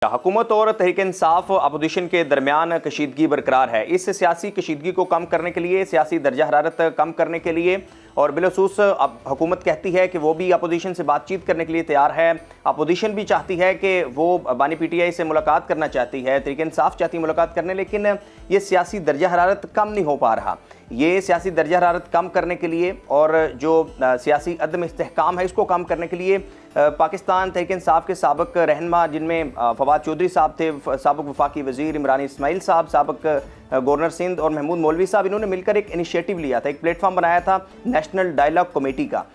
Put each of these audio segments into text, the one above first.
हुकूमत और तहरीक इंसाफ अपोजिशन के दरमियान कशीदगी बरकरार है। इस सियासी कशीदगी को कम करने के लिए, सियासी दर्जा हरारत कम करने के लिए और बिलखसूस अब हुकूमत कहती है कि वो भी अपोजिशन से बातचीत करने के लिए तैयार है। अपोजिशन भी चाहती है कि वो बानी PTI से मुलाकात करना चाहती है, तहरीक इंसाफ चाहती है मुलाकात करने, लेकिन ये सियासी दर्जा हरारत कम नहीं हो पा रहा। ये सियासी दर्जा हरारत कम करने के लिए और जो सियासी अदम इस्तेहकाम है इसको कम करने के लिए पाकिस्तान तहरीक इंसाफ के साबिक रहनुमा, जिनमें फवाद चौधरी साहब थे, साबिक वफाकी वज़ीर इमरान इस्माइल साहब, साबिक गवर्नर सिंध और महमूद मौलवी साहब, इन्होंने मिलकर एक इनिशिएटिव लिया था, एक प्लेटफॉर्म बनाया था नेशनल डायलॉग कमेटी का।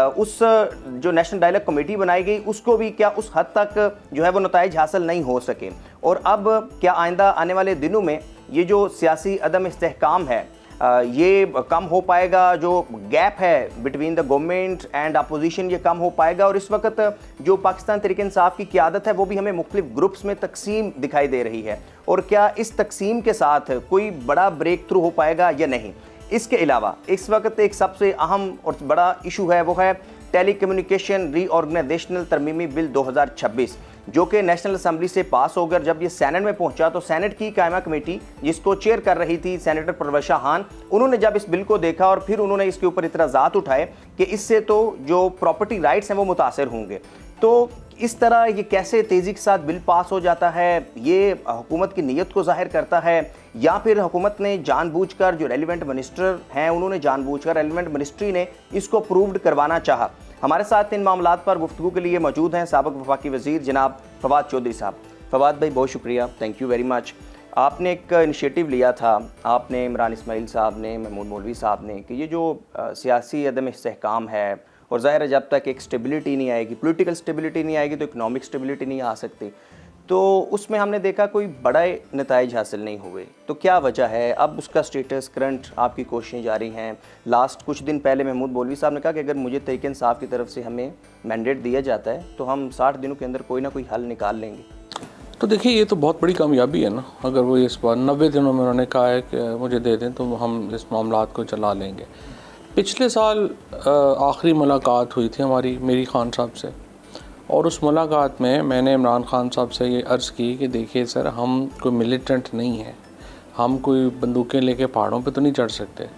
उस जो नेशनल डायलॉग कमेटी बनाई गई उसको भी क्या उस हद तक जो है वो नताइज हासिल नहीं हो सके। और अब क्या आइंदा आने वाले दिनों में ये जो सियासी अदम इस्तेहकाम है ये कम हो पाएगा, जो गैप है between the government and opposition ये कम हो पाएगा। और इस वक्त जो पाकिस्तान तहरीक इंसाफ की क़यादत है वो भी हमें मुख्तलिफ ग्रुप्स में तकसीम दिखाई दे रही है, और क्या इस तकसीम के साथ कोई बड़ा ब्रेक थ्रू हो पाएगा या नहीं। इसके अलावा इस वक्त एक सबसे अहम और बड़ा इशू है, वो है टेली कम्युनिकेशन रीऑर्गेनाइजेशनल तरमीमी बिल 2026, जो कि नेशनल असम्बली से पास होकर जब ये सैनेट में पहुंचा तो सैनेट की कायमा कमेटी जिसको चेयर कर रही थी सेनेटर परवश खान, उन्होंने जब इस बिल को देखा और फिर उन्होंने इसके ऊपर इतराज़ात उठाए कि इससे तो जो प्रॉपर्टी राइट्स हैं वो मुतासर होंगे। तो इस तरह ये कैसे तेज़ी के साथ बिल पास हो जाता है, ये हुकूमत की नीयत को जाहिर करता है या फिर हुकूमत ने जानबूझकर, जो रेलिवेंट मिनिस्टर हैं उन्होंने जानबूझकर, रेलिवेंट मिनिस्ट्री ने इसको अप्रूव्ड करवाना चाहा। हमारे साथ इन मामलात पर गुफ्तगू के लिए मौजूद हैं साबिक वफाकी वज़ीर जनाब फवाद चौधरी साहब। फवाद भाई बहुत शुक्रिया, थैंक यू वेरी मच। आपने एक इनिशिएटिव लिया था, आपने इमरान इस्माइल साहब ने, महमूद मौलवी साहब ने, कि ये जो सियासी अदम इस्तेहकाम है, और ज़ाहिर है जब तक एक स्टेबिलिटी नहीं आएगी, पॉलिटिकल स्टेबिलिटी नहीं आएगी तो इकनॉमिक स्टेबिलिटी नहीं आ सकती। तो उसमें हमने देखा कोई बड़े नताइज हासिल नहीं हुए। तो क्या वजह है, अब उसका स्टेटस करंट आपकी कोशिशें जारी हैं। लास्ट कुछ दिन पहले महमूद मौलवी साहब ने कहा कि अगर मुझे तहरीक इंसाफ की तरफ से हमें मैंडेट दिया जाता है तो हम 60 दिनों के अंदर कोई ना कोई हल निकाल लेंगे। तो देखिए ये तो बहुत बड़ी कामयाबी है ना, अगर वो इस बार 90 दिनों में उन्होंने कहा है कि मुझे दे दें तो हम इस मामलात को चला लेंगे। पिछले साल आखिरी मुलाकात हुई थी मेरी खान साहब से, और उस मुलाकात में मैंने इमरान खान साहब से ये अर्ज़ की कि देखिए सर, हम कोई मिलिटेंट नहीं हैं, हम कोई बंदूकें लेके पहाड़ों पे तो नहीं चढ़ सकते,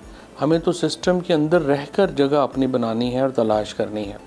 हमें तो सिस्टम के अंदर रहकर जगह अपनी बनानी है और तलाश करनी है।